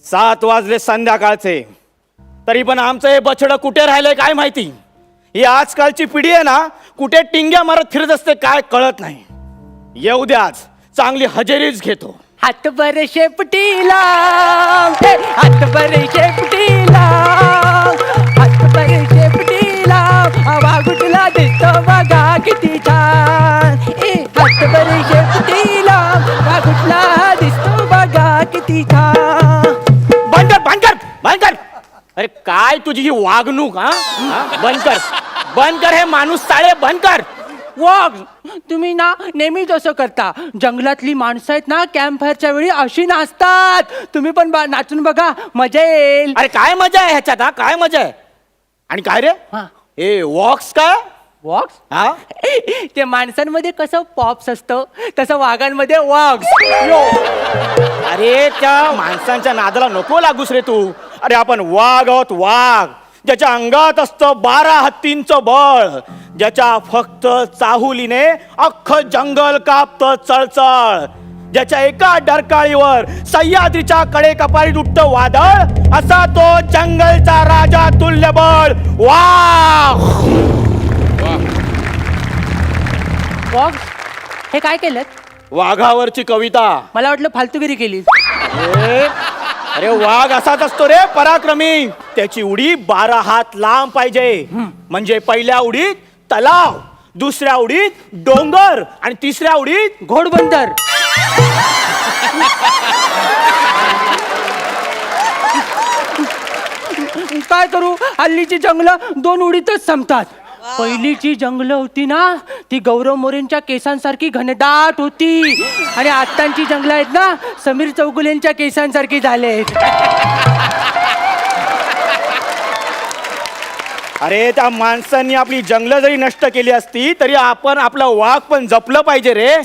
सात वाजले संध्याकाळचे, तरी पण आमचं हे बछडं कुठे राहिलंय काय माहिती. ही आजकालची पिढी आहे ना, कुठे टिंग्या मारत फिरत असते काय कळत नाही. येऊ द्या, आज चांगली हजेरीच घेतो. हात बर शेपटीला, हात बर शेपटीला, हात बर शेपटीला, वाघुटला दिसतो बघा किती छान. हात बर शेपटीला, वाघुटला दिसतो बघा किती छान. बंद कर बंद कर बंद कर. अरे काय तुझी ही वागणूक. बंद कर बंद कर, हे माणूस साळे बंद कर. वाघ, तुम्ही ना नेहमीच असं करता. जंगलातली माणसं आहेत ना, कॅम्प फायरच्या वेळी अशी नाचतात. तुम्ही पण नाचून बघा, मजा येईल. अरे काय मजा आहे ह्याच्यात, काय मजा आहे. आणि काय रे हा. हे वॉक्स काय वॉक्स? हा? ते माणसांमध्ये कसं पॉप्स असतं, तसं वाघांमध्ये वॉक्स. अरे त्या माणसांच्या नादाला नको लागूस रे तू. अरे आपण वाघ आहोत, वाघ. ज्याच्या अंगात असतं 12 हत्तींचं बळ, ज्याच्या फक्त चाहुलीने अख्खं जंगल कापतं चळचळ, ज्याच्या एका डरकाळीवर सह्याद्रीच्या कडे कपारीत उठतं वादळ, असा तो जंगलचा राजा तुल्यबळ वाघ. वाघ हे काय केलं? वाघावरची कविता. मला वाटलं फालतूगिरी केली. अरे वाघ असाच असतो रे, पराक्रमी. त्याची उडी 12 हात लांब पाहिजे. म्हणजे पहिल्या उडीत तलाव, दुसऱ्या उडीत डोंगर आणि तिसऱ्या उडीत घोडबंदर. काय करू, हल्लीची जंगलं 2 उडीतच संपतात. पहिलीची जंगलं होती ना, ती गौरव मोरेंच्या केसांसारखी घनदाट होती. आणि आत्ताची जंगलं आहेत ना, समीर चौगुलेंच्या केसांसारखी झालेत. अरे त्या माणसांनी आपली जंगलं जरी नष्ट केली असती तरी आपण आपलं वाघ पण जपलं पाहिजे रे.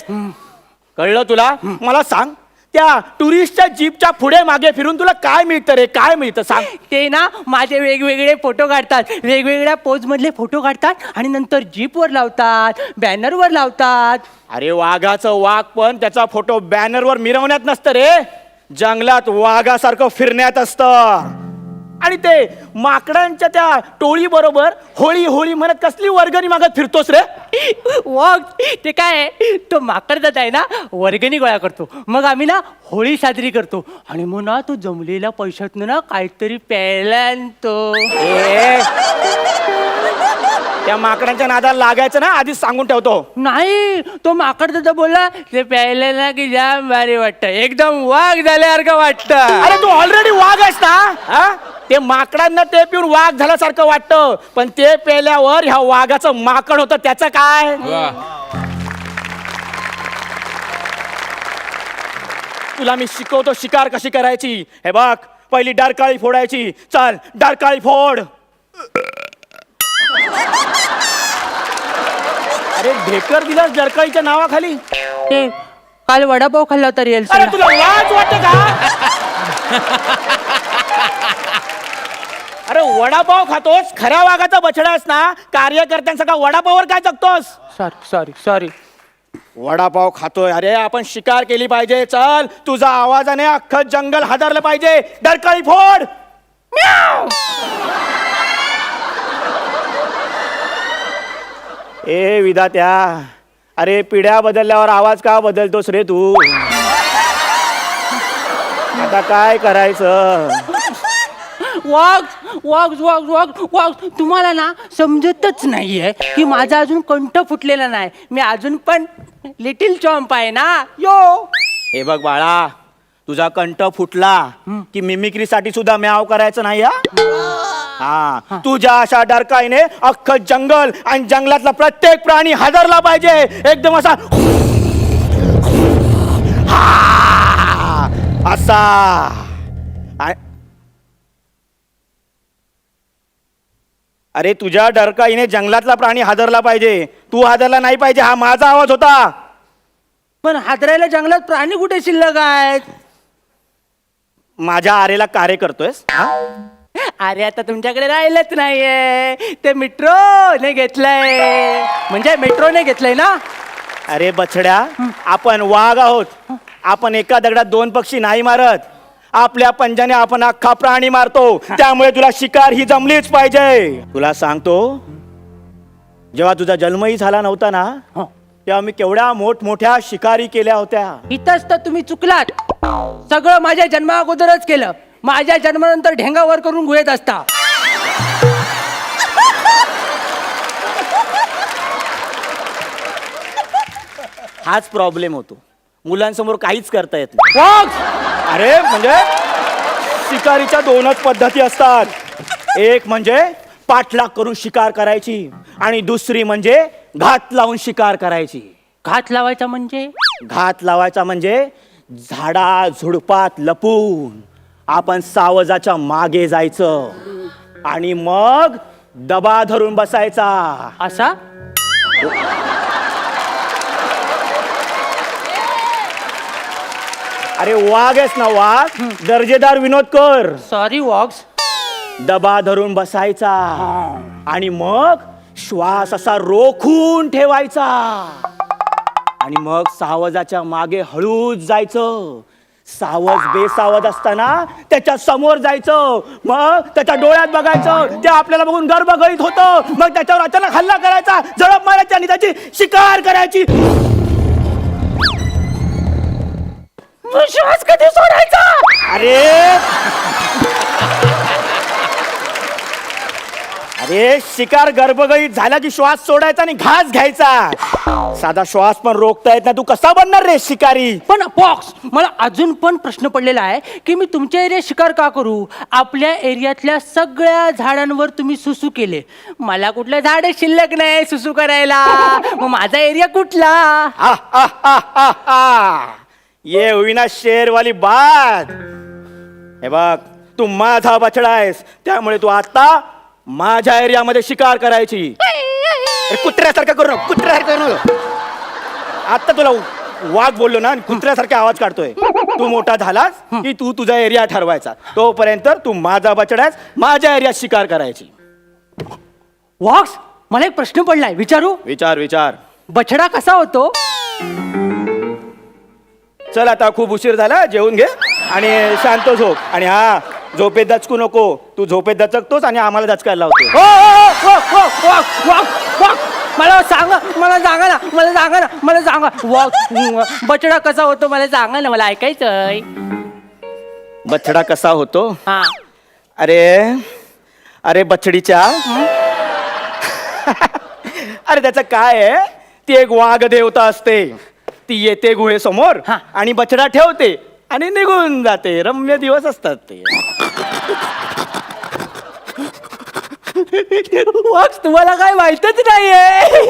कळलं तुला? मला सांग, त्या टुरिस्टच्या जीपच्या पुढे मागे फिरून तुला काय मिळतं रे, काय मिळतं सांग. ते ना माझे वेगवेगळे फोटो काढतात, वेगवेगळ्या पोज मधले फोटो काढतात आणि नंतर जीपवर लावतात, बॅनरवर लावतात. अरे वाघाचं वाघ पण त्याचा फोटो बॅनरवर मिरवण्यात नसतं रे, जंगलात वाघासारखं फिरण्यात असतं. आणि ते माकडांच्या त्या टोळी बरोबर होळी होळी म्हणत कसली वर्गणी मागत फिरतोस रे. वाघ ते काय, तो माकड दादा आहे ना, वर्गणी गोळा करतो, मग आम्ही ना होळी साजरी करतो. आणि मग ना तो जमलेल्या पैशातनं ना काहीतरी प्यायला आणतो. त्या माकडांच्या नादाला लागायचं ना, आधीच सांगून ठेवतो. नाही, तो माकड दादा बोलला ते प्यायला ना की जाम भारी वाटतं, एकदम वाघ झाल्यासारखं वाटतं. अरे तू ऑलरेडी वाघ आहेस ना. हा? ते माकडांना ते पिऊन वाघ झाल्यासारखं वाटतं, पण ते पेल्यावर ह्या वाघाचं माकड होतं, त्याचं काय. तुला मी शिकवतो शिकार कशी करायची. हे बघ, पहिली डरकाळी फोडायची. चल डरकाळी फोड. अरे ढेकर दिलास डरकाळीच्या नावाखाली. ते काल वडापाव खाल्ला होता रिअल. अरे तुला लाज वाटते का? अरे वडापाव खातोस, खऱ्या वाघाचा बछडास ना, कार्यकर्त्यांचा वडापाववर काय जगतोस. Sorry sorry sorry. वडापाव खातोय. अरे आपण शिकार केली पाहिजे. चल, तुझा आवाजाने अख्खं जंगल हादरलं पाहिजे. डरकाळी फोड. ए विधात्या, अरे पिढ्या बदलल्यावर आवाज का बदलतोस रे तू. आता काय करायचं. वाघ वाघ वाघ वाघ वाघ, तुम्हाला ना समजतच नाहीये की माझा अजून कंठ फुटलेला नाही. मी अजून पण लिटिल चॉम्प आहे ना. यो हे बघ बाळा, तुझा कंठ फुटला की मिमिक्रीसाठी सुद्धा म्याव करायचं नाही. हा हा तुझ्या अशा डरकाईने अख्खं जंगल आणि जंगलातला प्रत्येक प्राणी हादरला पाहिजे, एकदम असा हा, असा. अरे तुझ्या डरकाईने जंगलातला प्राणी हादरला पाहिजे, तू हादरला नाही पाहिजे, हा माझा आवाज होता. पण हादरायला जंगलात प्राणी कुठे शिल्लक आहेत? माझ्या आरेला कार्य करतोयस हा? अरे आता तुमच्याकडे राहिलंच नाहीये, ते मेट्रोने घेतलंय. म्हणजे मेट्रोने घेतलंय ना? अरे बछड्या, आपण वाघ आहोत. आपण एका दगडात दोन पक्षी नाही मारत. आपल्या पंजाने आपण अख्खा प्राणी मारतो. त्यामुळे तुला शिकार ही जमलीच पाहिजे. तुला सांगतो, जेव्हा तुझा जन्मही झाला नव्हता ना, तेव्हा मी केवढ्या मोठमोठ्या शिकारी केल्या होत्या. इथंच तर तुम्ही चुकलात. सगळं माझ्या जन्मा अगोदरच केलं. माझ्या जन्मानंतर ढेंगा वर करून गुहेत असता. हाच प्रॉब्लेम होतो, मुलांसमोर काहीच करता येत नाही. वाघ! अरे म्हणजे शिकारीच्या दोनच पद्धती असतात. एक म्हणजे पाठलाग करून शिकार करायची आणि दुसरी म्हणजे घात लावून शिकार करायची. घात लावायचा म्हणजे? घात लावायचा म्हणजे झाडा झुडपात लपून आपण सावजाच्या मागे जायचं आणि मग दबा धरून बसायचा. असा? अरे वाघ आहेस ना वाघ, दर्जेदार विनोद कर. सॉरी वॉक्स. दबा धरून बसायचा आणि मग श्वास असा रोखून ठेवायचा आणि मग सावजाच्या मागे हळूच जायचं. सावज बेसावज असताना त्याच्या समोर जायचं, मग त्याच्या डोळ्यात बघायचं. ते आपल्याला बघून गर्भगळीत होतं. मग त्याच्यावर अचानक हल्ला करायचा, झडप मारायची आणि त्याची शिकार करायची. श्वास कधी सोडायचा? अरे अरे शिकार गर्भगळीत झाला की श्वास सोडायचा आणि घास घ्यायचा. साधा श्वास पण रोखता येत नाही, तू कसा बनणार रे शिकारी? पण बॉक्स, मला अजून पण प्रश्न पडलेला आहे की मी तुमच्या एरियात शिकार का करू? आपल्या एरियातल्या सगळ्या झाडांवर तुम्ही सुसू केले, मला कुठलं झाड शिल्लक नाही सुसू करायला. मग माझा एरिया कुठला? हा, हा, हा, हा, हा. ये हुई ना शेरवाली बात. हे बघ, तू माझा बछडा आहेस, त्यामुळे तू आता माझ्या एरियामध्ये शिकार करायची. अरे कुत्र्यासारखं करू नको, कुत्र्यासारखं करू नको. आता तुला वाघ बोललो ना, कुत्र्यासारखे आवाज काढतोय. तू मोठा झालास की तू तुझा एरिया ठरवायचा, तोपर्यंत तू माझा बछडा आहेस, माझ्या एरियात शिकार करायची. वॉक्स, मला एक प्रश्न पडलाय, विचारू? विचार विचार. बछडा कसा होतो? चल आता खूप उशीर झाला, जेवून घे आणि शांत झोप. आणि हा, झोपेत दचकू नको. तू झोपेत दचकतोस आणि आम्हाला दचकायला लावतो. मला सांगा, मला सांगा ना, मला सांगा ना, मला सांगा. बछडा कसा होतो मला सांगा ना, मला ऐकायचंय. बछडा कसा होतो? हा. अरे अरे बछडीच्या अरे त्याचं काय आहे, ती एक वाघ देवता असते. ती येते गुहेसमोर हा. आणि बछडा ठेवते आणि निघून जाते. रम्य दिवस असतात ते. वॉक्स, तुम्हाला काय माहितच नाहीये.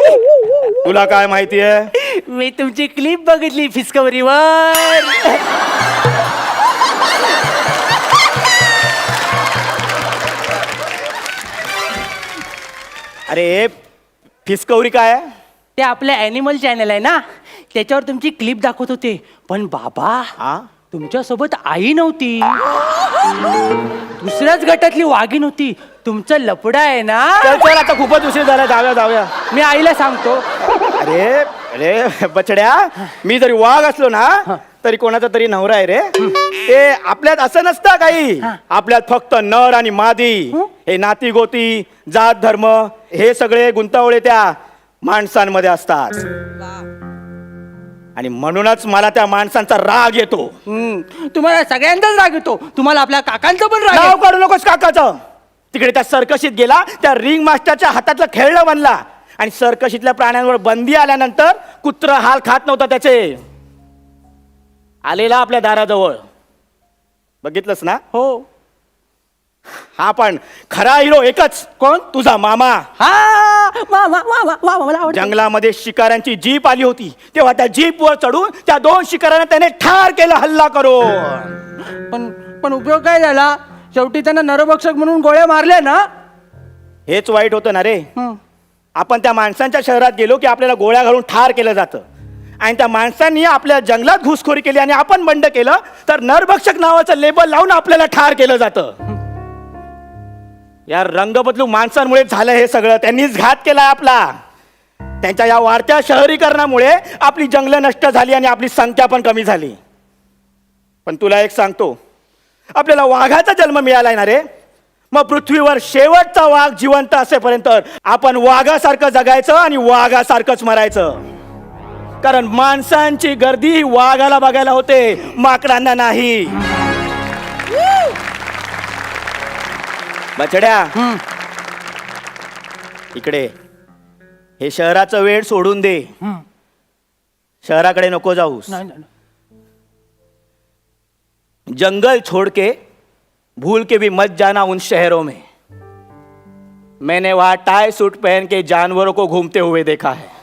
तुला काय माहितीये? मी तुमची क्लिप बघितली डिस्कव्हरीवर. अरे फिस्कवरी काय आहे? ते आपलं ॲनिमल चॅनल आहे ना, त्याच्यावर तुमची क्लिप दाखवत होते. पण बाबा, हा, तुमच्यासोबत आई नव्हती, दुसऱ्याच गटातली वाघीण होती. तुमचं लफडं आहे ना. चल चल, आता खूपच उशीर झाला, जाऊया जाऊया. मी आईला सांगतो. अरे अरे बछड्या, मी जरी वाघ असलो ना तरी कोणाचा तरी नवरा आहे रे. ते आपल्यात असं नसतं काही. आपल्यात फक्त नर आणि मादी, हे नाती गोती जात धर्म हे सगळे गुंतावळे त्या माणसांमध्ये असतात. आणि म्हणूनच मला त्या माणसांचा राग येतो. तुम्हाला सगळ्यांचाच राग येतो. तुम्हाला आपल्या काकांचा पण राग नाव येतो. काढू नकोस काकाचं. तिकडे त्या सर्कशीत गेला, त्या रिंग मास्टरच्या हातातलं खेळणं बनला आणि सर्कशीतल्या प्राण्यांवर बंदी आल्यानंतर कुत्र हाल खात नव्हता त्याचे. आलेला आपल्या दाराजवळ, बघितलंस ना? हो. हा पण खरा हिरो एकच. कोण? तुझा मामा. हा वा वा वा वा वा मला आवडतं. जंगलामध्ये शिकाऱ्यांची जीप आली होती तेव्हा त्या जीप वर चढून त्या 2 शिकाऱ्यांना त्याने ठार केलं हल्ला करून. पण पण उपयोग काय झाला? शेवटी त्यांना नरभक्षक म्हणून गोळ्या मारल्या ना. हेच वाईट होतं ना रे. हं. आपण त्या माणसांच्या शहरात गेलो की आपल्याला गोळ्या घालून ठार केलं जातं आणि त्या माणसांनी आपल्या जंगलात घुसखोरी केली आणि आपण बंड केलं तर नरभक्षक नावाचं लेबल लावून आपल्याला ठार केलं जातं. या रंगबदलू माणसांमुळे झालं हे सगळं. त्यांनीच घात केलाय आपला. त्यांच्या या वाढत्या शहरीकरणामुळे आपली जंगलं नष्ट झाली आणि आपली संख्या पण कमी झाली. पण तुला एक सांगतो, आपल्याला वाघाचा जन्म मिळालाय ना रे. मग पृथ्वीवर शेवटचा वाघ जिवंत असेपर्यंत आपण वाघासारखं जगायचं आणि वाघासारखंच मरायचं. कारण माणसांची गर्दी वाघाला बघायला होते, माकडांना नाही. बछड्या, इकडे हे शहराचं वेळ सोडून दे. शहराकडे नको जाऊस. नाही नाही. जंगल छोड़ के भूल के भी मत जाना उन शहरों में. मैंने वहां टाई सूट पहन के जानवरों को घूमते हुए देखा है.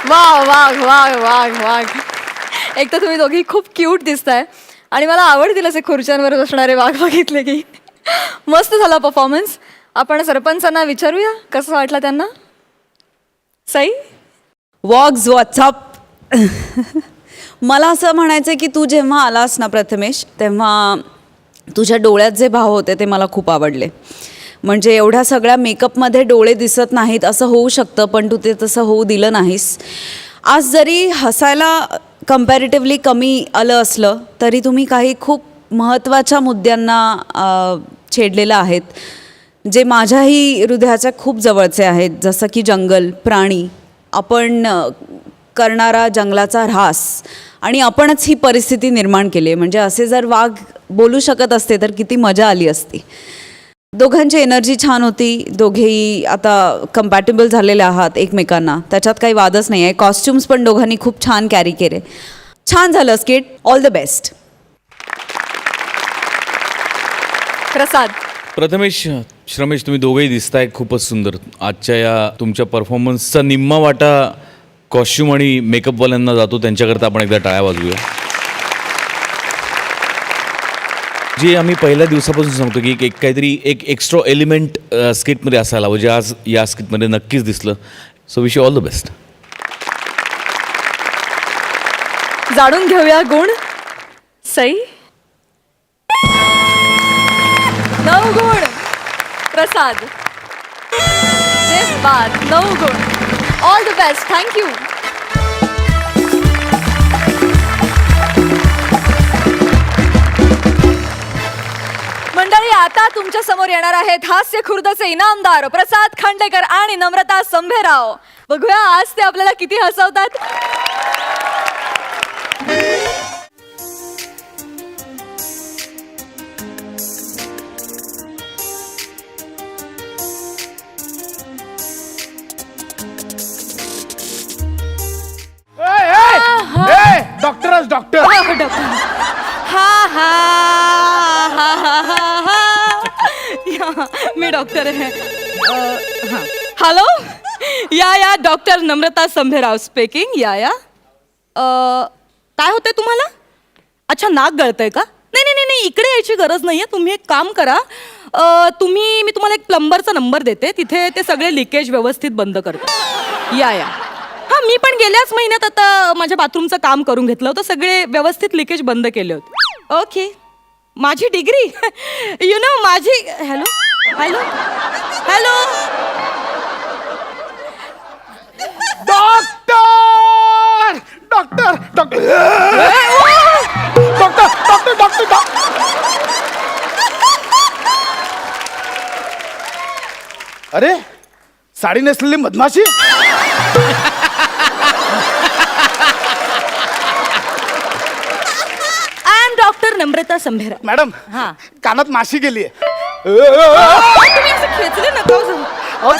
वाघ वाघ वाघ वाघ वाघ. एक तर तुम्ही दोघी खूप क्यूट दिसताय आणि मला आवडतील असे खुर्च्यांवर बसणारे वाघ बघितले की. मस्त झाला परफॉर्मन्स. आपण सरपंचांना विचारूया कसं वाटलं त्यांना. सई. वॉग्स व्हॉट्सअप. मला असं म्हणायचं आहे की तू जेव्हा आलास ना प्रथमेश, तेव्हा तुझ्या डोळ्यात जे भाव होते ते मला खूप आवडले. म्हणजे एवढ्या सगळ्या मेकअपमध्ये डोळे दिसत नाहीत असं होऊ शकतं, पण तू ते तसं होऊ दिलं नाहीस. आज जरी हसायला कम्पॅरेटिव्हली कमी आलं असलं तरी तुम्ही काही खूप महत्त्वाच्या मुद्द्यांना छेडलेलं आहेत जे माझ्याही हृदयाच्या खूप जवळचे आहेत. जसं की जंगल, प्राणी, आपण करणारा जंगलाचा ऱ्हास आणि आपणच ही परिस्थिती निर्माण केली आहे. म्हणजे असे जर वाघ बोलू शकत असते तर किती मजा आली असती. दोघांची एनर्जी छान होती. दोघेही आता कम्पॅटेबल झालेले आहात एकमेकांना, त्याच्यात काही वादच नाही आहे. कॉस्ट्युम्स पण दोघांनी खूप छान कॅरी केले. छान झालं skit. All the best. Prasad. Prathamesh, Shramesh, तुम्ही दोघेही दिसताय खूपच सुंदर. आजच्या या तुमच्या परफॉर्मन्सचा निम्मा वाटा कॉस्ट्युम आणि मेकअपवाल्यांना जातो. त्यांच्याकरता आपण एकदा टाळ्या वाजवूया. जे आम्ही पहिल्या दिवसापासून सांगतो की एक काहीतरी एक एक्स्ट्रा एलिमेंट स्किटमध्ये असायला हवं, जे आज या स्किटमध्ये नक्कीच दिसलं. So wish you all the best. जाणून घेऊया गुण. सई. 9 गुण. प्रसाद. जिस बात 9 गुण. All the best. थँक्यू. मंडळी, आता तुमच्या समोर येणार आहेत हास्य खुर्दचे इनामदार प्रसाद खांडेकर आणि नम्रता संभेराव. बघूया आज ते आपल्याला किती हसवतात. डॉक्टरच डॉक्टर. हा हा हा हा हा हा. मी डॉक्टर आहे. हॅलो. या डॉक्टर नम्रता संभेराव स्पीकिंग. या काय होतंय तुम्हाला? अच्छा, नाक गळतंय का? नाही नाही नाही, इकडे यायची गरज नाहीये. तुम्ही एक काम करा, मी तुम्हाला एक प्लंबरचा नंबर देते, तिथे ते सगळे लिकेज व्यवस्थित बंद करतो. या हां, मी पण गेल्याच महिन्यात आता माझ्या बाथरूमचं काम करून घेतलं होतं. सगळे व्यवस्थित लिकेज बंद केले होते. ओके. माझी डिग्री यु नो माझी. Hello hello hello. Doctor doctor doctor doctor doctor doctor. अरे, साडी नेसलेली मधमाशी. डॉक्टर नम्रता संभेरा. मॅडम, हा. कानात माशी गेली. तुम्ही असं खेचले नका हो.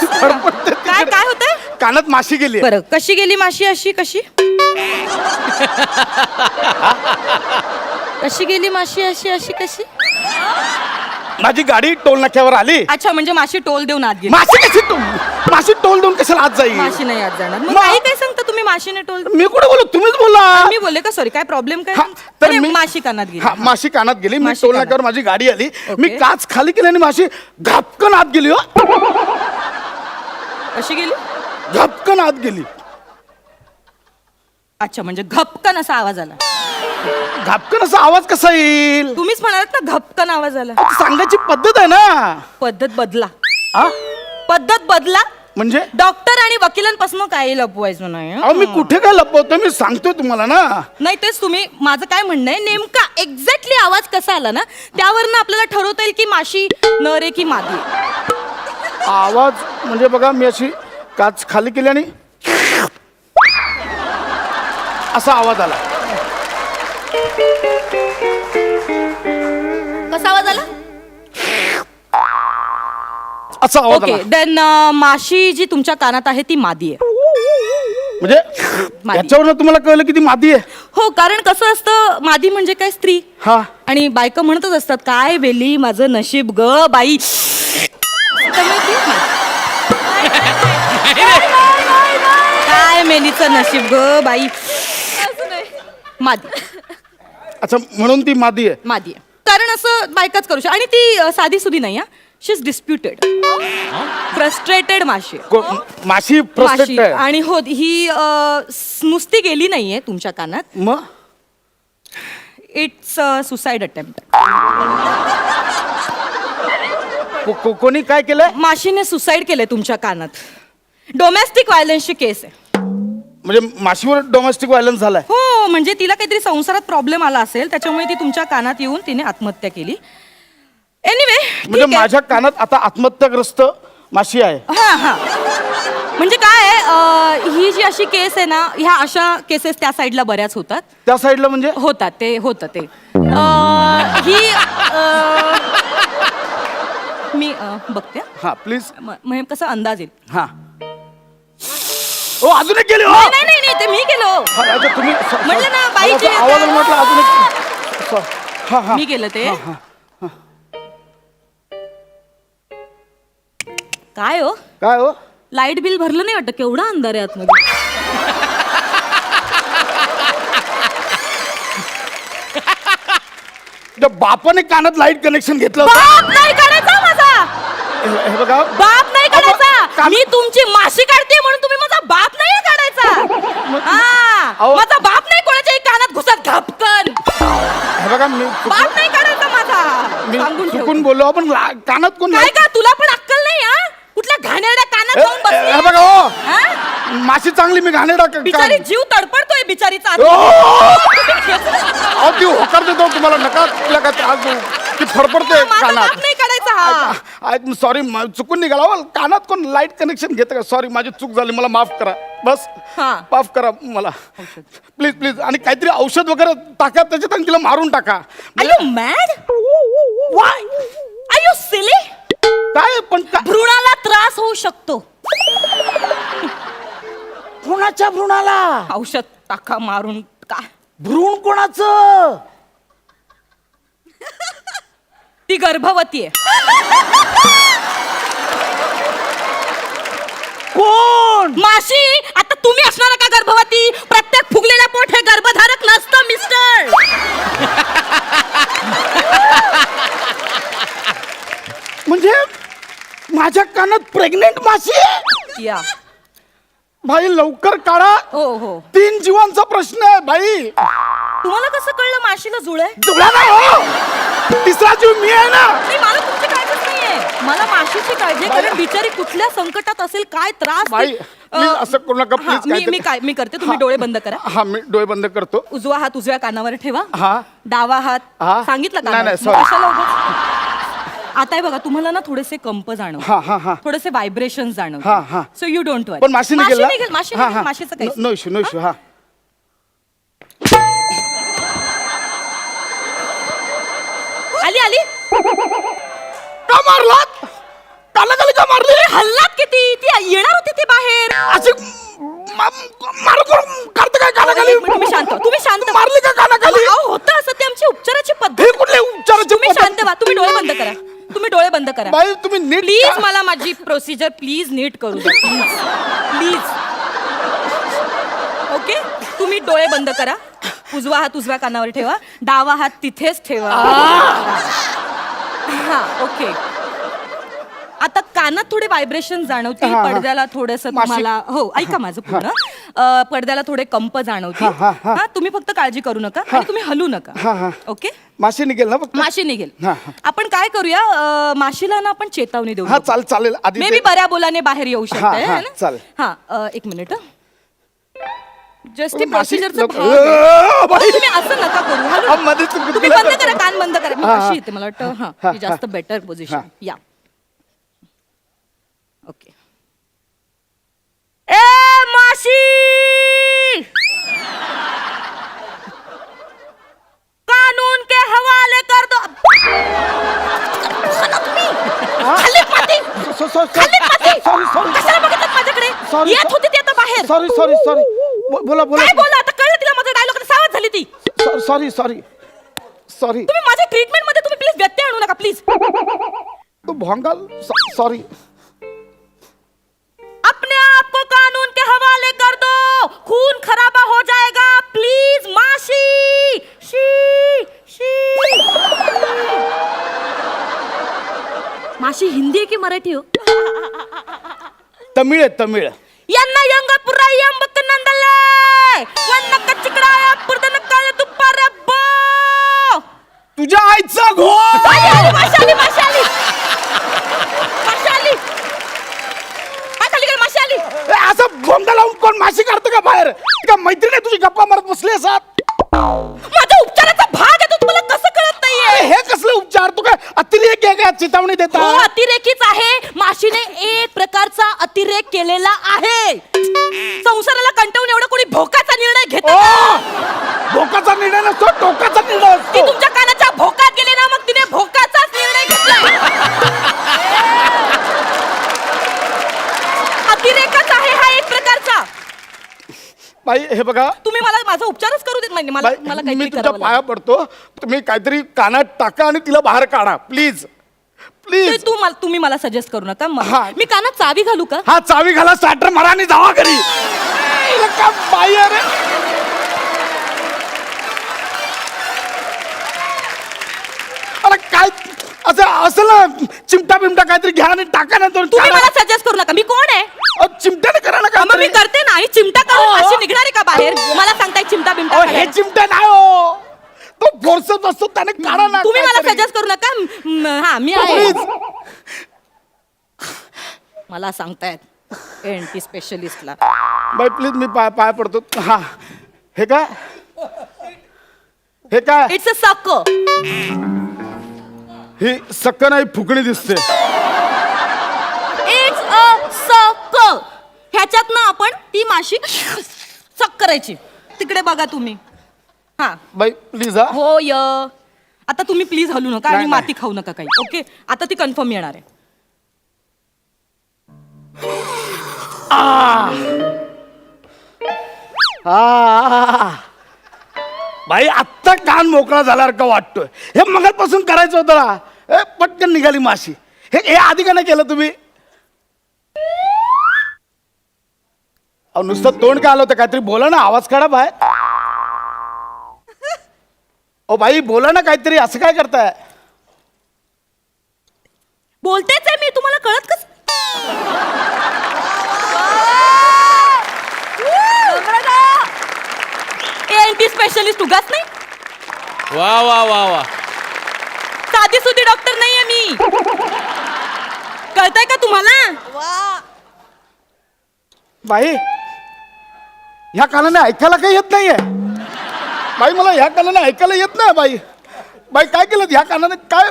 काय काय होतंय? कानात माशी गेली. बरं, कशी गेली माशी? अशी कशी? कशी गेली माशी? अशी अशी कशी? माझी गाडी टोल नाक्यावर आली. अच्छा, म्हणजे माशी टोल देऊन आत गेली. माशी टोल देऊन कशाला आत जाईल? माशी नाही आत जाणार. मग काही काय सांगता तुम्ही माशीने टोल? मी कुठे बोलू? तुम्हीच बोला. मी बोलले का? सॉरी, काय प्रॉब्लेम काय? तर अरे, मी माशी कानात गेली. हा, माशी कानात गेली. मी माशी टोल कानात. नाक्यावर माझी गाडी आली. ओके. मी काच खाली केली आणि माशी घपकन आत गेली. हो, कशी गेली? घपकन आत गेली. अच्छा, म्हणजे घपकन असा आवाज आला. घपकन असा आवाज कसा येईल? तुम्हीच म्हणालात ना घपकन आवाज आला. सांगायची पद्धत आहे ना. पद्धत बदला. हा? पद्धत बदला. म्हणजे डॉक्टर आणि वकिलांपासून काही लपवायचं नाही. अहो, मी कुठे काय लपवतो? मी सांगतोय तुम्हाला ना. नाही, तेच तुम्ही. माझं काय म्हणणं आहे, नेमका एक्झॅक्टली आवाज कसा आला ना, त्यावरनं आपल्याला ठरवता येईल की माशी नर आहे की मादी. आवाज म्हणजे बघा, मी अशी काच खाली केली आणि असा आवाज आला. कसा आवाज आला? असा आवाज ओके, आला. देन माशी जी तुमच्या कानात आहे ती मादी आहे. म्हणजे मादी. याच्यावरनं तुम्हाला कळलं की ती मादी आहे. हो, कारण कसं असतं, मादी म्हणजे काय, स्त्री. हा. आणि बायका म्हणतच असतात, काय वेली माझं नशीब ग बाई. त्यामुळे ती मादी. काय मेलीचं मादीचं नशीब ग बाई. मादी अच्छा, म्हणून ती मादी आहे. मादी आहे. कारण असं बायकाच करू शकतो. आणि ती साधी सुधी नाही हा. शी इज डिस्प्युटेड, फ्रस्ट्रेटेड माशी आहे. माशी माशी. फ्रस्ट्रेटेड आहे. आणि हो, ही नुसती गेली नाहीये तुमच्या कानात. मग इट्स सुसाइड अटेम्प्ट. कोणी काय केलंय? माशीने सुसाईड केलंय तुमच्या कानात. डोमेस्टिक व्हायलन्सची केस आहे. म्हणजे माशीवर डोमेस्टिक व्हायलन्स झालाय? हो, म्हणजे तिला काहीतरी संसारात प्रॉब्लेम आला असेल, त्याच्यामुळे ती तुमच्या कानात येऊन तिने आत्महत्या केली. एनिवे, म्हणजे माझ्या कानात आता आत्महत्याग्रस्त माशी आहे. हा हा, म्हणजे काय आहे, ही जी अशी केस आहे ना, ह्या अशा केसेस त्या साईडला बऱ्याच होतात. त्या साईडला म्हणजे? होतात ते, होतं ते. ही मी बघते. हा प्लीज. म्हणजे कसं अंदाज येईल. हा. ओ अजून एक गेली हो. नाही नाही नाही, ते मी केलो. हा, अच्छा, तुम्ही म्हटलं ना, बाईची आवाज म्हटलं अजून एक. हा हा. मी केलं ते. काय हो, काय हो? लाईट बिल भरलं नाही वाटतं? केवढा अंधार आहे आतमध्ये. त्या बापाने कानात लाईट कनेक्शन घेतलं होतं. बाप नाही काढायचा माझा. हे बघा. बाप नाही काढायचा. कान- मी तुमची माशी काढते म्हणून तुम्ही माझा बाप नाही काढायचा. हा, अहो. माझा बाप नाही कोणाच्याही कानात घुसत घापकन. हे बघा, मी बाप नाही काढायचा माझा. मी सांगून ठेव. चुकून बोललो. आपण कानात कोण काय का तुला पण अक्कल नाही हा? कुठल्या घाणेरड्या कानात जाऊन हे बसली? बघा हो, हा? माशी चांगली, मी घाणेरडा बिचारी जीव तडपडतोय बिचारीचा. अहो ती होकार देतो तुम्हाला, नका तिला काय त्रास देऊ. ती फडफडते माझा कानात. बाप नाही काढायचा हा. सॉरी, चुकून निघाला हो. कानात कोण लाईट कनेक्शन घेतं का? सॉरी, माझी चूक झाली, मला माफ करा. बस हा. माफ करा मला, प्लीज प्लीज. आणि काहीतरी औषध वगैरे टाका त्याच्यात आणि तिला मारून टाका. Are you mad? Why are you silly? काय पण भ्रूणाला त्रास होऊ शकतो. कोणाच्या भ्रूणाला? औषध टाका मारून. का भ्रूण कोणाचं? ती गर्भवती आहे. कोण? माशी. आता तुम्ही असणार का गर्भवती? प्रत्येक फुगलेला पोट हे गर्भधारक नसतं मिस्टर. म्हणजे माझ्या कानात प्रेग्नेंट माशी आहे? या. भाई लवकर काढा. हो हो. 3 जीवांचा प्रश्न आहे भाई. तुम्हाला कसं कळलं माशीला जुळ आहे? जुळा नाही हो, तिसरा जीव मी आहे ना. नाही, मला तुमची काळजीच नाहीये. मला माशीची काळजी आहे, कारण बिचारी कुठल्या संकटात असेल, काय त्रास. बाई, please असं करू नका, हा, please. मी करते. तुम्ही डोळे बंद करा. हा, मी डोळे बंद करतो. उजवा हात उजव्या कानावर ठेवा. हा. डावा हात हा. सांगितलं नाही, नाही, का? sorry. कशाला उगाच? आता हे बघा, तुम्हाला ना थोडेसे कंप जाणव, हा, हा, हा. थोडेसे व्हायब्रेशन जाणव. हा, हा. सो यू डोंट वरी. पण माशी निघेल ना? माशीचं काही नो इश्यू, नो इश्यू. हा. आली. का मारलात? कानाखाली का मारली? हल्लात किती? ती येणार होती ती बाहेर. अशी मारू करून काढते काय कानाखाली? तुम्ही शांत व्हा. मारली का कानाखाली? अहो, होतं असं, ती आमची उपचाराची पद्धत. हे कुठले उपचाराची तुम्ही पद्धत? शांत व्हा. तुम्ही डोळे बंद करा. तुम्ही डोळे बंद करा. बाई तुम्ही नीट प्लीज मला माझी प्रोसिजर प्लीज नीट करू द्या. प्लीज. ओके, तुम्ही डोळे बंद करा. उजवा हात उजव्या कानावर ठेवा. डावा हात तिथेच ठेवा. हा, ओके. आता कानात थोडे व्हायब्रेशन जाणवतील. हा, हा. पडद्याला थोडंसं माशी- तुम्हाला, हो ऐका माझं पूर्ण. पडद्याला थोडे कंप जाणवतील. हा, हा. हा, तुम्ही फक्त काळजी करू नका आणि तुम्ही हलू हा, नका. हा. ओके. माशी निघेल ना फक्त? माशी निघेल. हा, हा. आपण काय करूया, माशीला ना आपण चेतावणी देऊ. हा, चालेल. आधी मे ते- बी बऱ्या बोलाने बाहेर येऊ शकते. हा, है ना? चालेल. हा, एक मिनिट. जस्ट ते माशी- प्रोसिजरचं बाई. तुम्ही असं नका करू. हलू हा, नका. मध्येच तुम्ही तुम्ही तिला बंद करता. करा, कान बंद करा. मी हा, हा. अशी येते, मला वाटतं. हा, हा, ही जास्त हा. Better position. हा. या. ओके. ए माशी, कानून के हवाले कर दो. खाली पाती. खाली पाती. कशाला बघतात माझ्याकडे? Sorry, येत होती ती आता बाहेर. सॉरी. बोला काय बोला आता? कळलं तिला माझा डायलॉग. सावध झाली ती. सॉरी. तुम्ही माझ्या ट्रीटमेंट मध्ये तुम्ही प्लीज व्यत्यय आणू नका प्लीज. तू भोंगाल. सॉरी. अपने आप को कानून के हवाले कर दो. खून मराठी हो तमिळ आहे तमिळ. यांना यंग पुराई अंबक नंदले वन्न कचिकडाया पुरदन काळ दुपार बो तुझ्या आईचा घोळ. माशाली माशाली माशाली माशाली काय माशाली ए, असं बोंडा लावून कोण माशी काढतं का बाहेर? का मैत्रिणी तुझी गप्पा मारत बसली असात? माझ्या उपचाराचा भाग आहे तो तुम्हाला कसं कळत अरे नाहीये हे कसले उपचार? तू काय अतिरेक आहे का चितावणी हो देता? अतिरेकीच आहे माशीने एक प्रकारचा अतिरेक केलेला आहे संसाराला कंटाळून एवढा कोणी भोकाचा निर्णय घेत ओ, भोकाचा निर्णय नसतो, टोकाचा निर्णय ती असतो. तुमच्या कानाच्या भोकात गेली ना मग तिने भोकाचाच निर्णय घेतलाय अतिरेकच आहे हा एक प्रकारचा बाई हे बघा, तुम्ही मला माझा उपचारच करू देत नाही मला बाई, मला मी काहीतरी तुझ्या करावं पाया लागेल. पडतो. तुम्ही काहीतरी कानात टाका आणि तिला बाहेर काढा प्लीज ते प्लीज. तुम्ही मला सजेस्ट करू नका हा. मी कानात चावी घालू का हा चावी घाला, स्टार्टर मारा आणि जावा घरी. हिला का बाई अरे अरे काय असं असं ना, चिमटा बिमटा काहीतरी घ्या आणि टाका ना दोन. तुम्ही मला सजेस्ट करू नका मी कोण आहे चिमट्याने करा ना मग मी काहीतरी. करते ना आणि चिमटा काढून अशी निघणार आहे का बाहेर मला सांगताय चिमटा बिमटा अहो, हे काढायला. चिमटा नाही हो, तो फोर्सच असतो त्याने काढा ना तुम्ही मला काहीतरी. सजेस्ट करू नका हा मी आहे प्लीज. मला सांगतायत एनटी स्पेशलिस्टला बाई प्लीज मी पाय पाय पडतो. हा हे काय हे काय इट्स अ सक ही सक्क नाही फुकणी दिसते. इट्स अ सक ह्याच्यात ना आपण ती माशी सक करायची तिकडे बघा तुम्ही हा बाई प्लीज हा. हो य आता तुम्ही प्लीज हलू नका आणि नाही, माती खाऊ नका काही ओके आता ती कन्फर्म येणार आहे आ. बाई आत्ता कान मोकळा झाल्यासारखं वाटतोय. हे मगापासून करायचं होतं ना. ए, पटकन निघाली माशी. हे आधी का नाही केलं तुम्ही? अहो नुसतं तोंड काय आलं होतं? काहीतरी बोला ना, आवाज काढा बाहेर. ओ बाई बोला ना काहीतरी, असं काय करताय? बोलतेच आहे मी तुम्हाला कळत कस एनटी स्पेशलिस्ट उगाच नाही वा वा वा वा साधी सुधी डॉक्टर नाहीये मी कळतंय का तुम्हाला बाई ह्या कानाने ऐकायला काही येत नाहीये. बाई मला ह्या कानाने ऐकायला येत नाही बाई. बाई काय केलं ह्या कानाने? काय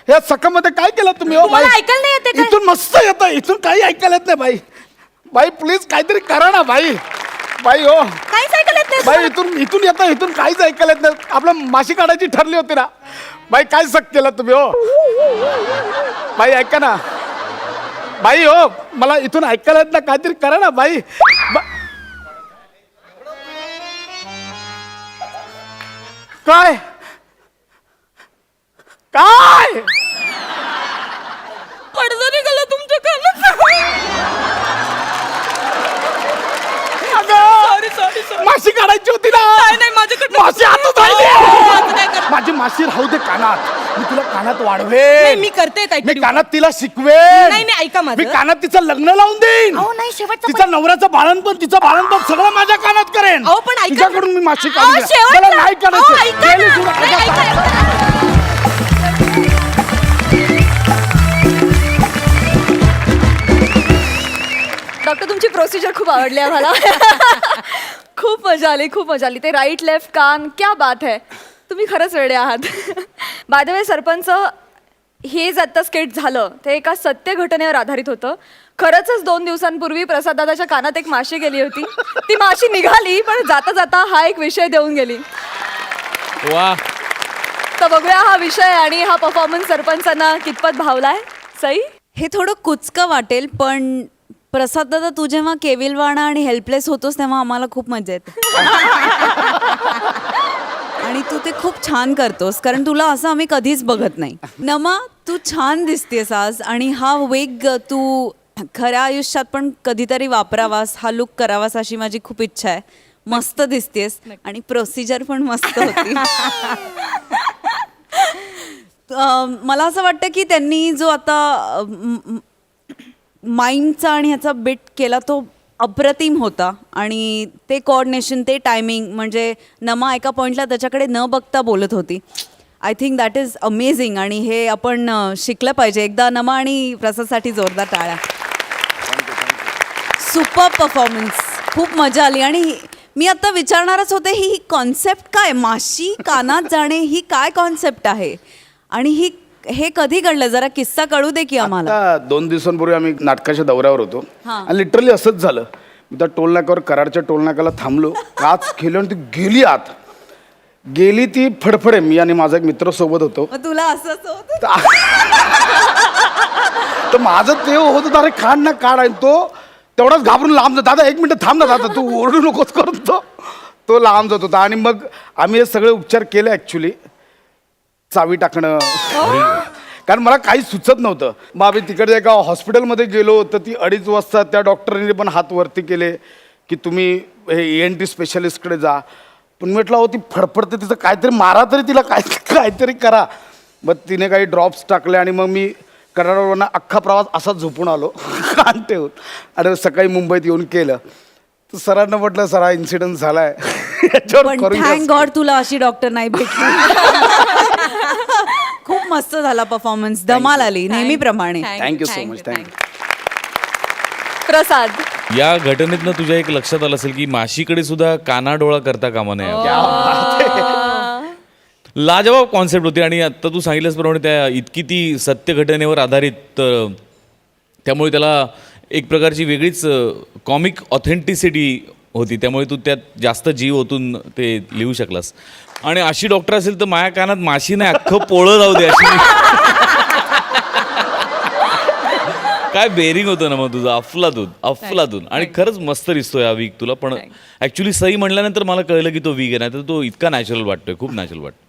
ह्या सकामध्ये काय केलं तुम्ही? हो बाई तुम्हाला ऐकायला नाही येते काय? इथून मस्त येतं, इथून काही ऐकायला येत नाही बाई. बाई प्लीज काहीतरी करा ना बाई. बाई हो काहीच ऐकायला येत नाही बाई इथून इथून येतं, इथून काहीच ऐकायला येत नाही. आपलं माशी काढायची ठरली होती ना बाई. काय सक केलं तुम्ही हो बाई? ऐका ना बाई हो, मला इथून ऐकायला येत ना, काहीतरी करा ना बाई. काय काय पडदा निघाला तुमच्या कानात अगं, माशी काढायची होती ना. नाही माझ्याकडनं माशी हातात राहिली. माझं काय करणार? माझी माशी राहू दे कानात. मी तुला कानात नाही, वाढवे. मी करते मी काहीतरी कानात तिला शिकवेन. नाही, नाही, ऐका माझं. मी कानात तिचं लग्न लावून देईन. अहो, नाही, शेवटचं तिचा नवऱ्याचं बाळणपण, तिचं बाळणपण सगळं माझ्या कानात करेन. अहो पण ऐका तुझ्याकडून मी माशी अहो, काढून शेवटचं. मला नाही अहो, काढायचं. ऐका गेली ना. सोडून. नाही, ऐका. डॉक्टर तुमची प्रोसिजर खूप आवडली आम्हाला. खूप मजा आली, खूप मजा आली. ते राईट लेफ्ट कान, क्या बात है. तुम्ही खरंच वेडे आहात. बाय द वे सरपंच, हे जे आत्ता स्केट झालं ते एका सत्य घटनेवर आधारित होतं. खरंच 2 दिवसांपूर्वी प्रसाद दादाच्या कानात एक माशी गेली होती. ती माशी निघाली पण जाता जाता हा एक विषय देऊन गेली. वा तर बघूया हा विषय आणि हा परफॉर्मन्स सरपंचांना कितपत भावलाय. सई हे थोडं कुचकं वाटेल, पण प्रसाद दादा तू जेव्हा केविलवाणा आणि हेल्पलेस होतोस तेव्हा आम्हाला खूप मजा येते. आणि तू ते खूप छान करतोस, कारण तुला असं आम्ही कधीच बघत नाही. नमा तू छान दिसतेस आज, आणि हा वेग तू खऱ्या आयुष्यात पण कधीतरी वापरावास, हा लुक करावास अशी माझी खूप इच्छा आहे. मस्त दिसतेस आणि प्रोसिजर पण मस्त होती. मला असं वाटतं की त्यांनी जो आता माईंडचा आणि ह्याचा बिट केला तो अप्रतिम होता. आणि ते कोऑर्डिनेशन, ते टायमिंग, म्हणजे नमा एका पॉईंटला त्याच्याकडे न बघता बोलत होती. I think that is amazing. आणि हे आपण शिकलं पाहिजे. एकदा नमा आणि प्रसादसाठी जोरदार टाळ्या. सुपर परफॉर्मन्स, खूप मजा आली. आणि मी आता विचारणारच होते, ही कॉन्सेप्ट काय, माशी कानात जाणे ही काय कॉन्सेप्ट आहे आणि हे कधी घडलं, जरा किस्सा कळू दे की आम्हाला. आता 2 दिवसांपूर्वी आम्ही नाटकाच्या दौऱ्यावर होतो हां. आणि लिटरली असंच झालं. मी त्या टोलनाक्यावर, कराडच्या टोलनाक्याला थांबलो, काच केली आणि ती गेली आत. गेली ती फडफडे. मी आणि माझा एक मित्र सोबत होतो. मग तुला असंच होतं? तर माझं ते होत होतं, अरे काढ ना काढ. आणि तो तेवढाच घाबरून लांब जात, दादा 1 मिनिट थांब ना दादा, तू ओरडू नकोस करून तो लांब जात होता. आणि मग आम्ही हे सगळे उपचार केले ॲक्च्युली. चावी टाकणं, कारण मला काही सुचत नव्हतं. मग आम्ही तिकडे एका हॉस्पिटलमध्ये गेलो, तर ती 2:30 वाजता त्या डॉक्टरांनी पण हात वरती केले की तुम्ही हे ENT स्पेशलिस्टकडे जा. पण म्हटलं हो ती फडफडते, तिचं काहीतरी मारा तरी तिला, काहीतरी करा. मग तिने काही ड्रॉप्स टाकले आणि मग मी कराडावरनं अख्खा प्रवास असाच झोपून आलो कान ठेवून. आणि सकाळी मुंबईत येऊन केलं. तर सरांना म्हटलं सर हा इन्सिडेंट झालाय, याच्यावर पण करून थँक घ्या. गॉड तुला अशी डॉक्टर नाही भेटली. खूप मस्त झाला परफॉर्मन्स, धमाल आली नेहमीप्रमाणे. Thank you so much. थँक्यू. प्रसाद, या घटनेतनं तुझ्या एक लक्षात आलं असेल की माशीकडे सुद्धा कानाडोळा करता कामा नये. लाजवाब कॉन्सेप्ट होती. आणि आता तू सांगितल्याप्रमाणे त्या इतकी ती सत्य घटनेवर आधारित, त्यामुळे त्याला एक प्रकारची वेगळीच कॉमिक ऑथेंटिसिटी होती. त्यामुळे तू त्यात जास्त जीव ओतून ते लिहू शकलास. आणि अशी डॉक्टर असेल तर माझ्या कानात माशी नाही, अख्खं पोळं जाऊ दे अशी. काय बेरिंग होतं ना मग तुझं, अफलातून. आणि खरंच मस्त दिसतोय हा वीक तुला. पण ॲक्च्युली सई म्हणल्यानंतर मला कळलं की तो वीक आहे, नाही तर तो इतका नॅचरल वाटतोय, खूप नॅचरल वाटतो.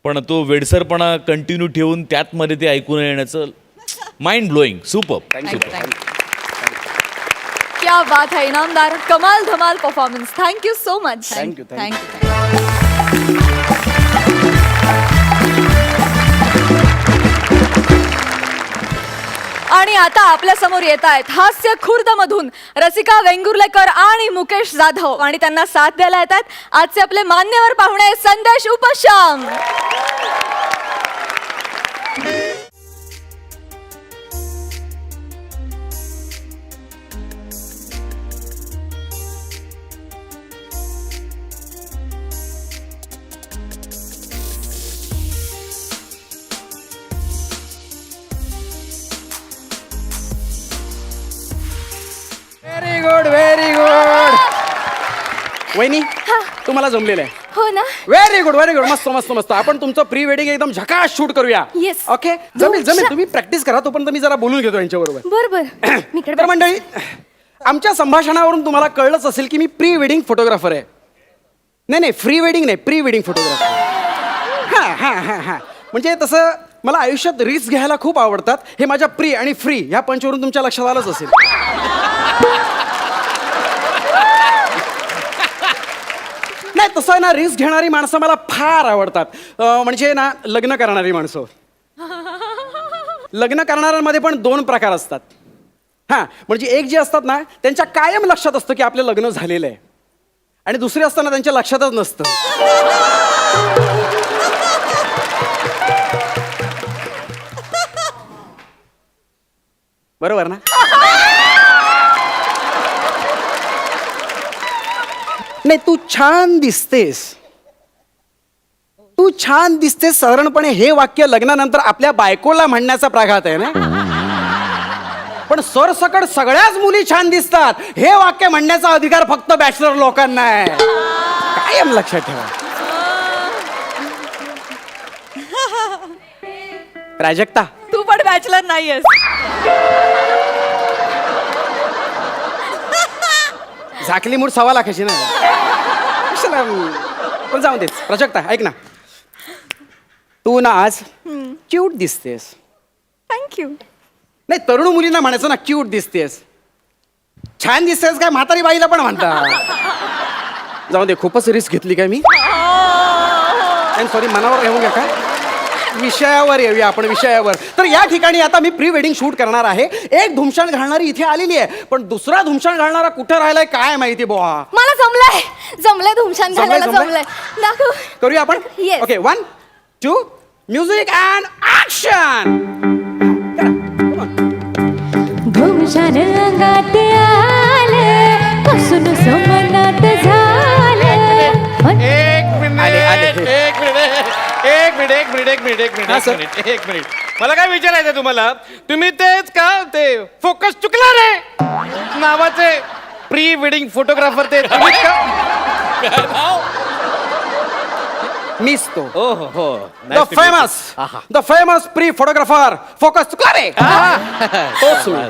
पण तो वेडसरपणा कंटिन्यू ठेवून त्यात मध्ये ते ऐकून येण्याचं माइंड ब्लोईंग, सुपर. क्या बात है इनामदार, कमाल धमाल performance. Thank you so much. Thank you. आणि आता आपल्या समोर येत आहेत हास्य खुर्द मधून रसिका वेंगुर्लेकर आणि मुकेश जाधव. आणि त्यांना साथ द्यायला येत आहेत आजचे आपले मान्यवर पाहुणे संदेश उपशाम. Very good. वहिनी तुम्हाला जमलेलं आहे. हो ना. व्हेरी गुड मस्त. आपण तुमचं प्री वेडिंग एकदम झकास शूट करूया. Yes. ओके, जमेल. तुम्ही प्रॅक्टिस करा, तोपर्यंत मी जरा बोलून घेतो यांच्याबरोबर. बरोबर. तर मंडळी, आमच्या संभाषणावरून तुम्हाला कळलंच असेल की मी प्री वेडिंग फोटोग्राफर आहे. नाही फ्री वेडिंग नाही, प्री वेडिंग फोटोग्राफर. हा म्हणजे तसं मला आयुष्यात रिस्क घ्यायला खूप आवडतात. हे माझ्या प्री आणि फ्री ह्या पंचवरून तुमच्या लक्षात आलंच असेल. नाही तसं आहे ना, रिस्क घेणारी माणसं मला फार आवडतात. म्हणजे ना, लग्न करणारी माणसं. लग्न करणाऱ्यांमध्ये पण 2 प्रकार असतात. हां, म्हणजे एक जे असतात ना, त्यांच्या कायम लक्षात असतं की आपलं लग्न झालेलं आहे. आणि दुसरे असताना त्यांच्या लक्षातच नसतं. बरोबर ना? नाही, तू छान दिसतेस. साधारणपणे हे वाक्य लग्नानंतर आपल्या बायकोला म्हणण्याचा प्रघात आहे ना. पण सरसकट सगळ्याच मुली छान दिसतात हे वाक्य म्हणण्याचा अधिकार फक्त बॅचलर लोकांना आहे. कायम लक्षात ठेवा. प्राजक्ता, तू पण बॅचलर नाहीयेस. झाकली मूठ 1.25 लाखाची ना. पण जाऊ देच. प्राजक्ता ऐक ना, तू ना आज क्यूट दिसतेस. थँक्यू. नाही, तरुण मुलींना म्हणायचं ना क्यूट दिसतेस. छान दिसतेस काय म्हातारी बाईला पण म्हणता. जाऊ दे, खूपच रिस्क घेतली काय मी. सॉरी, मनावर घेऊन घ्या काय. विषयावर येऊया आपण विषयावर. तर या ठिकाणी आता मी प्री वेडिंग शूट करणार आहे. एक धुमशान घालणारी इथे आलेली आहे, पण दुसरा धुमशान घालणारा कुठं राहिलाय काय माहिती बुवा. मला जमलंय धुमशान घालायला जमलंय. दाखव. करूया आपण. Yes. Okay 1 2 music and action. धुमशान अंगात आलं पासून समनात झालं. एक मिनिट मला काय विचारायचं तुम्हाला, तुम्ही तेच का ते फोकस चुकला रे नावाचे प्री वेडिंग फोटोग्राफर ते तुम्हीच का? मिस तो हो हो हो the famous pre photographer focus चुकला रे. तोच मी.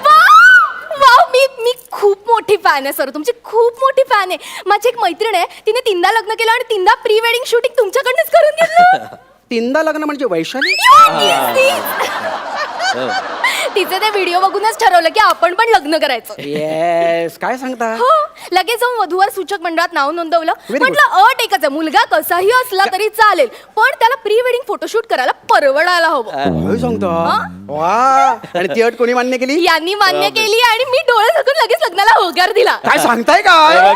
वाव, मी खूप मोठी फॅन आहे सर, तुमची खूप मोठी फॅन आहे. माझी एक मैत्रीण आहे, तिने 3दा लग्न केलं आणि 3दा प्री वेडिंग शूटिंग तुमच्याकडनंच करून घेतलं. 3दा लग्न म्हणजे वैशाली. तिचे ते व्हिडिओ बघूनच ठरवलं की आपण पण लग्न करायचं. येस काय सांगता. हो, लगेच जाऊन वधूवर सूचक मंडळात नाव नोंदवलं. Very good. म्हटलं अट एकच आहे, मुलगा कसाही असला तरी चालेल, पण त्याला प्री वेडिंग फोटोशूट करायला परवडायला हवं. काय सांगतो वा. आणि ती अट कोणी मान्य केली. यांनी मान्य केली आणि मी डोळे झाकून लगेच लग्नाला होकार दिला. काय सांगताय काय.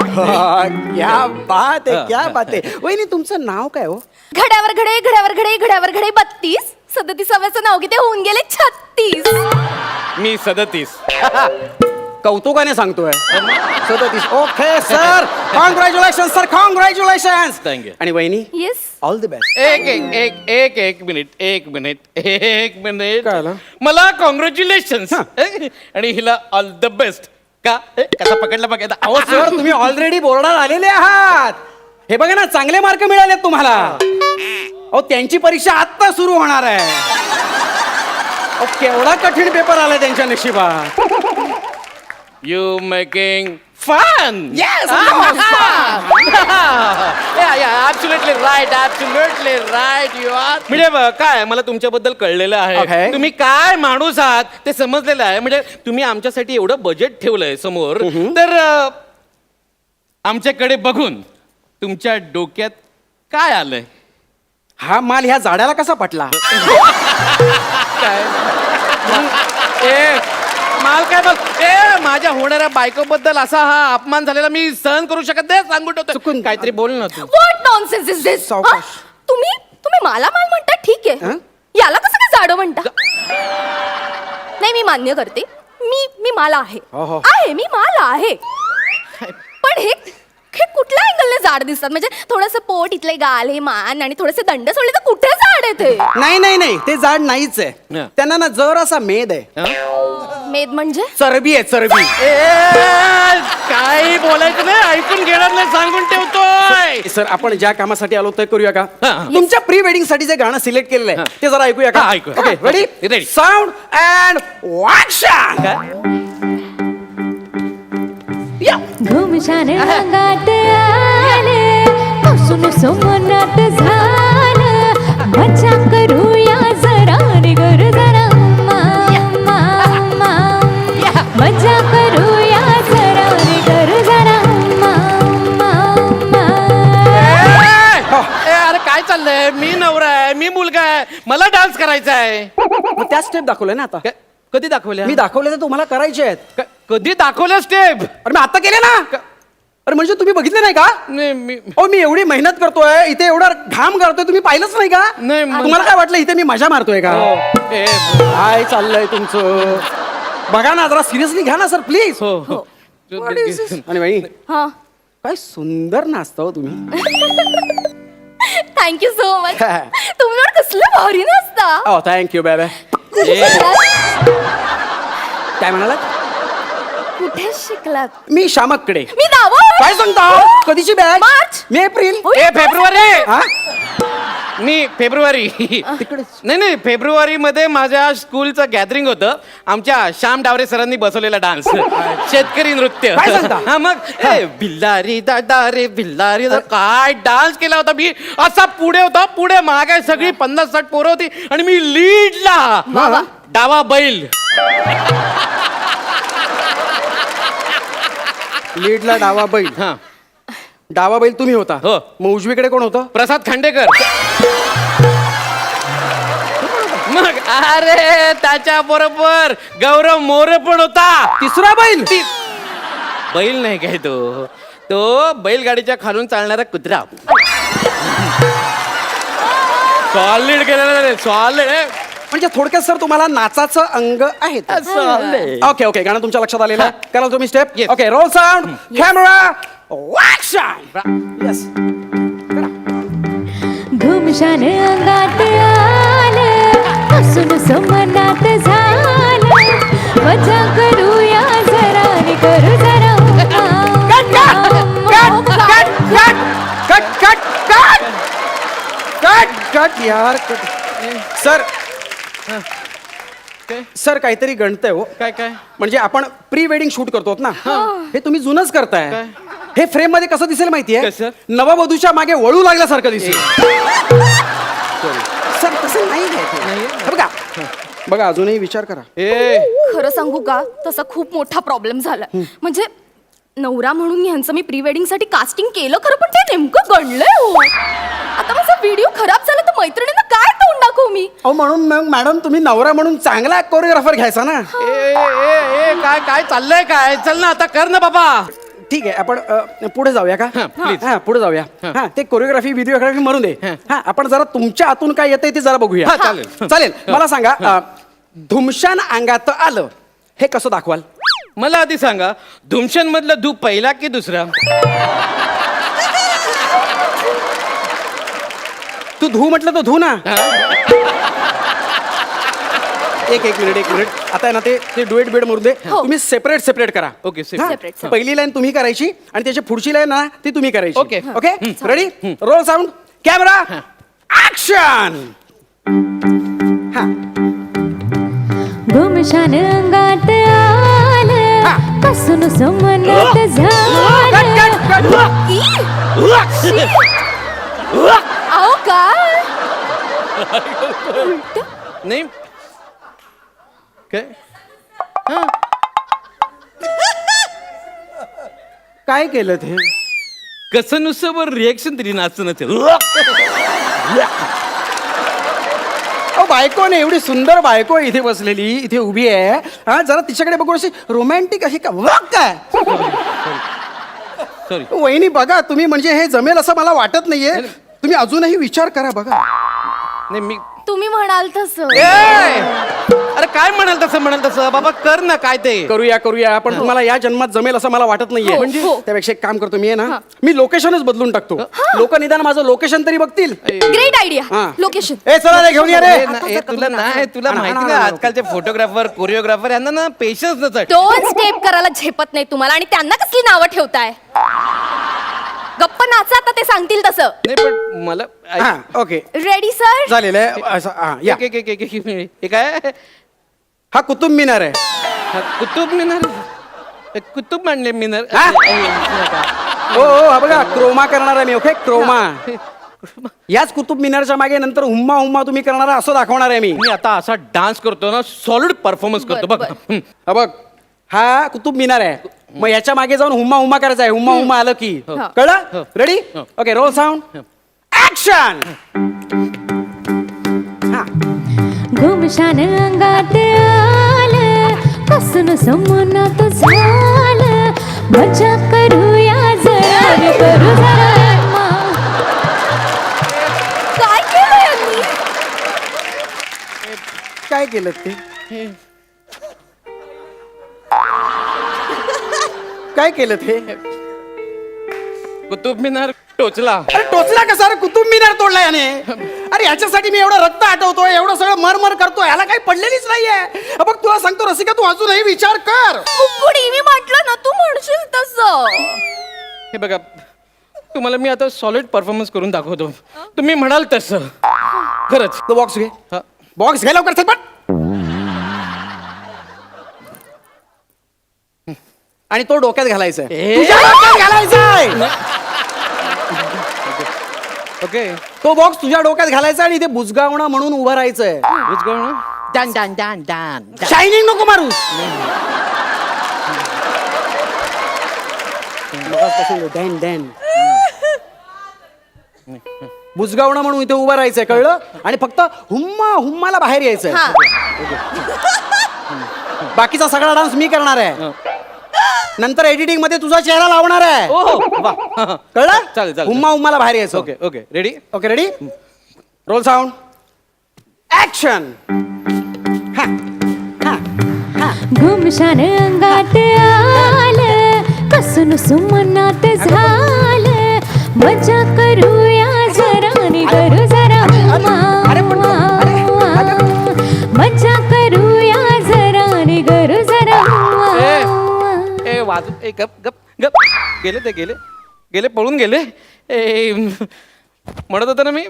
क्या बात आहे क्या बात आहे. वहिनी तुमचं नाव काय हो. घड्यावर घडे घड्यावर घडे घड्यावर घडे 32, 37चं नाव किती होऊन गेले 36. मी 37. कौतुकाने सांगतोय 37. Okay sir, congratulation sir, congratulation. Thank you. आणि वहिनी येस. All the best. एक मिनिट काय आलं? मला कॉंग्रॅच्युलेशन आणि हिला ऑल द बेस्ट का. कसा पकडला बघा. अहो सर, तुम्ही ऑलरेडी बोर्डात आलेले आहात. हे बघा ना, चांगले मार्क मिळालेत तुम्हाला. अहो त्यांची परीक्षा आत्ता सुरू होणार आहे. अहो केवढा कठीण पेपर आलाय त्यांच्या नशिबात. You making fun. Yes, absolutely right you are. म्हणजे काय मला तुमच्याबद्दल कळलेलं आहे, Okay. तुम्ही काय माणूस आहात ते समजलेलं आहे. म्हणजे तुम्ही आमच्यासाठी एवढं बजेट ठेवलंय समोर, तर आमच्याकडे बघून तुमच्या डोक्यात काय आलंय. हा माल ह्या झाडाला कसा पटला. माल काय बघ. माझ्या होणाऱ्या बायकोबद्दल असा हा अपमान झालेला मी सहन करू शकत नाही. सांगून ठेवतो. चुकून काहीतरी बोल ना तू. व्हॉट नॉनसेन्स इज दिस. सावकाश. तुम्ही मला माल म्हणता ठीक आहे, हं? याला कसं काय जाडं म्हणता. नाही, मी मान्य करते, मी माल आहे. हो. मी माल आहे, पण हे कुठल्या अँगलने जाड दिसतात. म्हणजे थोडंसं पोट, इथले गाल, हे मान आणि थोडेसे दंड सोडले तर कुठे जाड आहे ते. नाही ते जाड नाहीच आहे. हं. त्यांना ना जरासा मेद आहे. मेद म्हणजे चरबी आहे चरबी. काही बोलायचं नाही, ऐकून घेणार नाही, सांगून ठेवतोय. सर, आपण ज्या कामासाठी आलो ते करूया का. हां. तुमच्या प्री वेडिंग साठी जे गाणं सिलेक्ट केलेलं आहे ते जरा ऐकूया का. हां, ऐकूया. Okay ready. Ready. Sound and action. धुमशान अंगात आलं पासून समनात झालं. मजा करूया जरा निगर जरा मजा करूया जरा निगर जरा. अरे काय चाललंय. मी नवरा आहे, मी मुलगा आहे, मला डान्स करायचा आहे. मग त्या स्टेप दाखवल्या ना आता. कधी दाखवल्या. मी दाखवले तर तुम्हाला करायचे आहेत. कधी दाखवल्या स्टेप. अरे मी आता केले ना. अरे म्हणजे तुम्ही बघितले नाही का. मी एवढी मेहनत करतोय इथे, एवढा घाम करतोय, तुम्ही पाहिलंच नाही का. नाही, तुम्हाला काय वाटलं इथे मी मजा मारतोय का. काय चाललंय तुमचं. बघा ना, जरा सिरियसली घ्या ना सर प्लीज. आणि बाई हा, काय सुंदर नाचता हो तुम्ही. Thank you so much. तुम्ही पण कसलं भारी नसता. ओ थँक्यू बाय. काय म्हणालात. कुठे शिकलात. मी शामककडे. मी दावा. काय सांगता. कधीची बॅच. मार्च. मी एप्रिल. फेब्रुवारी. हा? मी फेब्रुवारी. नाही फेब्रुवारी मध्ये माझ्या स्कूलचं गॅदरिंग होतं. आमच्या श्याम डावरे सरांनी बसवलेला डान्स, शेतकरी नृत्य. काय सांगता? हा मग बिल्लारी दादा रे बिल्लारी दादा, काय डान्स केला होता मी. असा पुढे होता, पुढे मागे सगळी 50-60 पोरं होती आणि मी लीडला डावा बैल. लीडला डावा बैल. हा, डावा बैल तुम्ही होता. हो. मग उजवीकडे कोण होतं. प्रसाद खांडेकर. मग अरे त्याच्या बरोबर गौरव मोरे पण होता. तिसरा बैल बैल नाही काय तो बैलगाडीच्या खालून चालणारा कुत्रा. सॉलिड केलेला सॉलिड. म्हणजे थोडक्यात सर तुम्हाला नाचाचं अंग आहे ओके ओके गाणं तुमच्या लक्षात आलेलं आहे. करा तुम्ही step. Yes. Okay roll sound camera action. Yes घुमशान अंगात आलं हसून समनात झालं मजा करूया जरा आणि करू जरा कट यार कट. सर सर काहीतरी गणतंय हो. काय म्हणजे आपण प्री वेडिंग शूट करतो ना हे तुम्ही जुनच करताय. हे फ्रेम मध्ये कसं दिसेल माहितीये कसं? नववधूच्या मागे वळू लागल्यासारखं दिसेल. सर तसं नाही घ्यायचं. बघा बघा अजूनही विचार करा. खरं सांगू का तसा खूप मोठा प्रॉब्लेम झाला. म्हणजे नवरा म्हणून ह्यांचं मी प्री वेडिंग साठी कास्टिंग केलं खरं पण ते नेमकं गणलंय हो. आता माझा व्हिडिओ खराब झाला तर मैत्रिणींना काय तोंड दाखवू मी. अहो म्हणून मग मॅडम तुम्ही नवरा म्हणून चांगला कोरिओग्राफर घ्यायचा ना. काय काय चाललंय काय. चल ना आता कर ना बाबा. ठीक आहे आपण पुढे जाऊया का. please. हा पुढे जाऊया. हा ते कोरिओग्राफी व्हिडिओग्राफी म्हणून दे. हा आपण जरा तुमच्या आतून काय येतंय ते जरा बघूया. हा, चालेल. चालेल मला सांगा धुमशान अंगात आलं हे कसं दाखवाल. मला आधी सांगा धुमशन मधला धू पहिला की दुसरा. तू धू म्हटलं तर धू ना. एक मिनिट आता आहे ना ते डुएट बेड मरून दे. तुम्ही सेपरेट करा. Okay Separate. पहिली लाईन तुम्ही करायची आणि त्याची पुढची लाईन ना ती तुम्ही करायची. Okay. Okay ready roll sound camera action. घुमशान अंगात आलं हसून समनात झालं अहो काय नाही काय काय केलं ते. कसं नुसतं वर रिएक्शन तरी नाचणं ते. बायको ने एवढी सुंदर बायको इथे बसलेली इथे उभी आहे. हा जरा तिच्याकडे बघून अशी रोमॅन्टिक अशी का वाह काय. सॉरी वहिनी बघा तुम्ही म्हणजे हे जमेल असं मला वाटत नाहीये. तुम्ही अजूनही विचार करा बघा. नाही मी तुम्ही म्हणाल तसं. अरे काय म्हणाल तसं बाबा कर ना काय ते. करूया पण तुम्हाला या जन्मात जमेल असं मला वाटत नाहीये. हो, म्हणजे हो. त्यापेक्षा एक काम करतो मी आहे ना मी लोकेशनच बदलून टाकतो. लोक निदान माझं लोकेशन तरी बघतील. Great idea. हा. लोकेशन ए चला रे घेऊन या रे. तुला माहिती ना आजकालचे फोटोग्राफर कोरिओग्राफर यांना ना पेशन्स नसत. दोन स्टेप करायला झेपत नाही तुम्हाला आणि त्यांना कसली नावं ठेवताय. गप्प नाचा आता ते सांगतील तसं. नाही पण मला हा ओके रेडी सर. झालेलं आहे असं, हा, या. हे काय हा कुतुब मिनार आहे. कुतुब मिनार. कुतुब मांडले मिनार. हा? हो हा बघा क्रोमा करणार आहे मी. Okay Croma. याच कुतुब मिनारच्या मागे नंतर हुम्मा तुम्ही करणार असं दाखवणार आहे मी. मी आता असा डान्स करतो ना सॉलिड परफॉर्मन्स करतो बघ. हा बघ हा कुतुब मिनार आहे. मग याच्या मागे जाऊन हुम्मा करायचा आहे. हुम्मा आलं की कळलं. Ready okay roll sound action. घुमशान अंगात आलं हसून समनात झालं मजा करूया जरा आणि करू जरा काय केलं यांनी. काय केलं ते. काय केलं ते. कुतुब मिनार टोचला. अरे टोचला कसा रे. कुतुब मिनार तोडला याने. अरे याच्यासाठी मी एवढं रक्त आठवतोय एवढं सगळं मरमर करतोय याला काही पडलेलीच नाहीये. बघ तुला सांगतो रसिका तू अजूनही विचार कर. कुकुडी मी म्हटलं ना तू म्हणशील तसं. हे बघा तुम्हाला मी आता सॉलिड परफॉर्मन्स करून दाखवतो. तुम्ही म्हणाल तसं खरंच. तो बॉक्स घे. बॉक्स घे लवकर चल पट. आणि तो डोक्यात घालायचा आहे. तुझ्या डोक्यात घालायचा आहे. ओके तो बॉक्स तुझ्या डोक्यात घालायचा आणि इथे बुजगावणं म्हणून उभं राहायचंय. डान डान डान डान. शायनिंग नको मारू. डॅन डॅन बुजगावणं म्हणून इथे उभं राहायचंय, कळलं? आणि फक्त हुम्मा हुम्माला बाहेर यायचंय. बाकीचा सगळा डान्स मी करणार आहे. नंतर एडिटिंग मध्ये तुझा चेहरा लावणार आहे. कळलं? चालेल, चालेल. हुम्मा हुम्माला बाहेर यायचं. Okay okay ready. Okay, ready? Roll sound, action. घुमशान अंगात आलं कसून सुमनात झालं मजा करूया जरानी करू जरा मजा करूया जरानी करू जरा ए वाजू ए गप गप गप. गेले ते गेले गेले पळून गेले. ए म्हणत होतं ना मी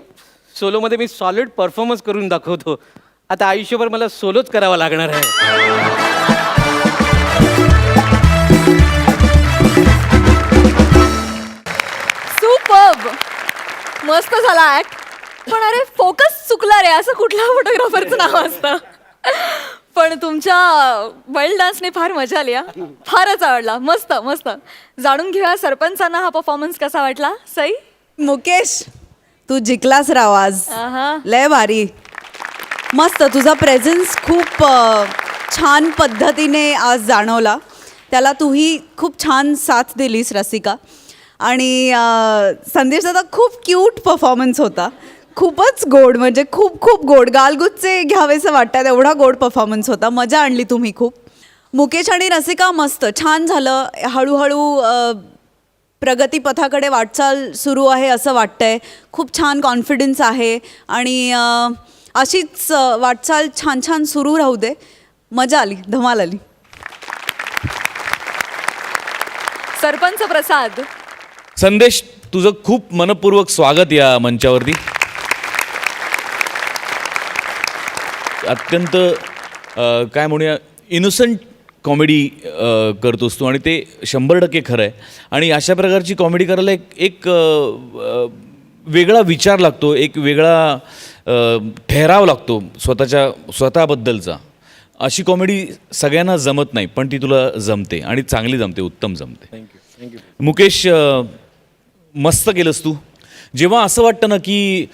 सोलोमध्ये मी सॉलिड परफॉर्मन्स करून दाखवतो. आता आयुष्यभर मला सोलोच करावा लागणार आहे. सुपर्ब, मस्त झाला ऍक्ट. पण अरे फोकस चुकला रे, असं कुठल्या फोटोग्राफरचं नाव असतं. पण तुमच्या बैल डान्सने फार मजा आली. फारच आवडला. मस्त मस्त. जाणून घेऊया सरपंचांना हा परफॉर्मन्स कसा वाटला. सई? मुकेश, तू जिंकलास राव आज. आहा. लय भारी, मस्त. तुझा प्रेझेन्स खूप छान पद्धतीने आज जाणवला. त्याला तूही खूप छान साथ दिलीस रसिका. आणि संदेश दादा, खूप क्यूट परफॉर्मन्स होता. खूपच गोड, म्हणजे खूप खूप गोड. गालगुच्चे घ्यावेसं वाटतात, एवढा गोड परफॉर्मन्स होता. मजा आणली तुम्ही खूप. मुकेश आणि रसिका, मस्त छान झालं. हळूहळू प्रगतीपथाकडे वाटचाल सुरू आहे असं वाटतंय. खूप छान कॉन्फिडन्स आहे आणि अशीच वाटचाल छान छान सुरू राहू दे. मजा आली, धमाल आली. सरपंच प्रसाद? संदेश, तुझं खूप मनपूर्वक स्वागत या मंचावरती. अत्यंत काय म्हणूया, इनोसंट कॉमेडी करतोस तू आणि ते 100% खरं आहे. आणि अशा प्रकारची कॉमेडी करायला एक वेगळा विचार लागतो, एक वेगळा ठहराव लागतो स्वतःबद्दलचा. अशी कॉमेडी सगळ्यांना जमत नाही, पण ती तुला जमते आणि चांगली जमते, उत्तम जमते. थँक्यू. मुकेश, मस्त केलंस तू. जेव्हा असं वाटतं ना की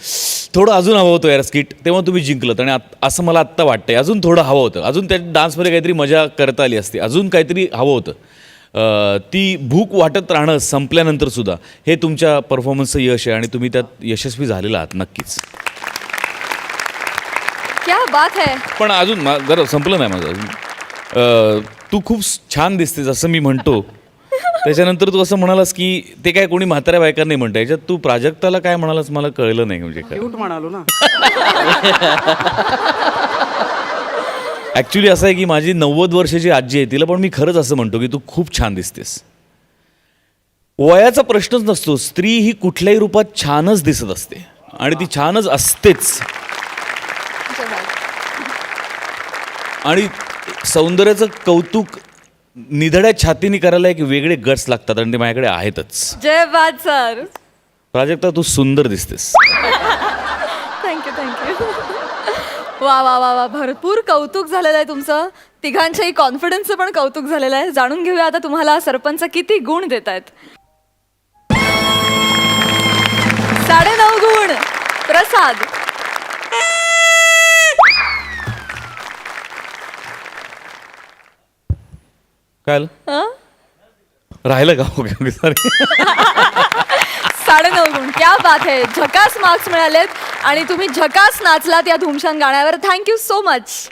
थोडं अजून हवं होतं यार स्किट, तेव्हा तुम्ही जिंकलं. आणि असं मला आत्ता वाटतंय अजून थोडं हवं होतं, अजून त्या डान्समध्ये काहीतरी मजा करता आली असते, अजून काहीतरी हवं होतं. ती भूक वाटत राहणं संपल्यानंतरसुद्धा हे तुमच्या परफॉर्मन्सचं यश आहे आणि तुम्ही त्यात यशस्वी झालेला आहात नक्कीच. क्या बात है. पण अजून जरा संपलं नाही माझं अजून. तू खूप छान दिसतेस असं मी म्हणतो. त्याच्यानंतर तू असं म्हणालास की ते काय कोणी म्हाताऱ्या बायका नाही म्हणतं, याच्यात तू प्राजक्ताला काय म्हणालास मला कळलं नाही. म्हणजे काय क्यूट म्हणालो ना. ॲक्च्युली असं आहे की माझी 90 वर्षाची आजी आहे, तिला पण मी खरंच असं म्हणतो की तू खूप छान दिसतेस. वयाचा प्रश्नच नसतो, स्त्री ही कुठल्याही रूपात छानच दिसत असते आणि ती छानच असतेच. आणि सौंदर्याचं कौतुक निधड्या छातीने करायला एक वेगळे गट्स लागतात आणि ते माझ्याकडे आहेतच. जय बात सर. प्राजक्ता, तू सुंदर दिसतेस. Thank you thank you. वा वा वा वा, भरपूर कौतुक झालेलं आहे तुमचं. तिघांच्याही कॉन्फिडन्सचं पण कौतुक झालेलं आहे. जाणून घेऊया आता तुम्हाला सरपंच किती गुण देत आहेत. 9.5 गुण. प्रसाद? काय राहिलं का? Okay okay, sorry. 9.5 गुण. क्या बात है. झकास मार्क्स मिळालेत आणि तुम्ही झकास नाचलात या धुमशान गाण्यावर. Thank you so much.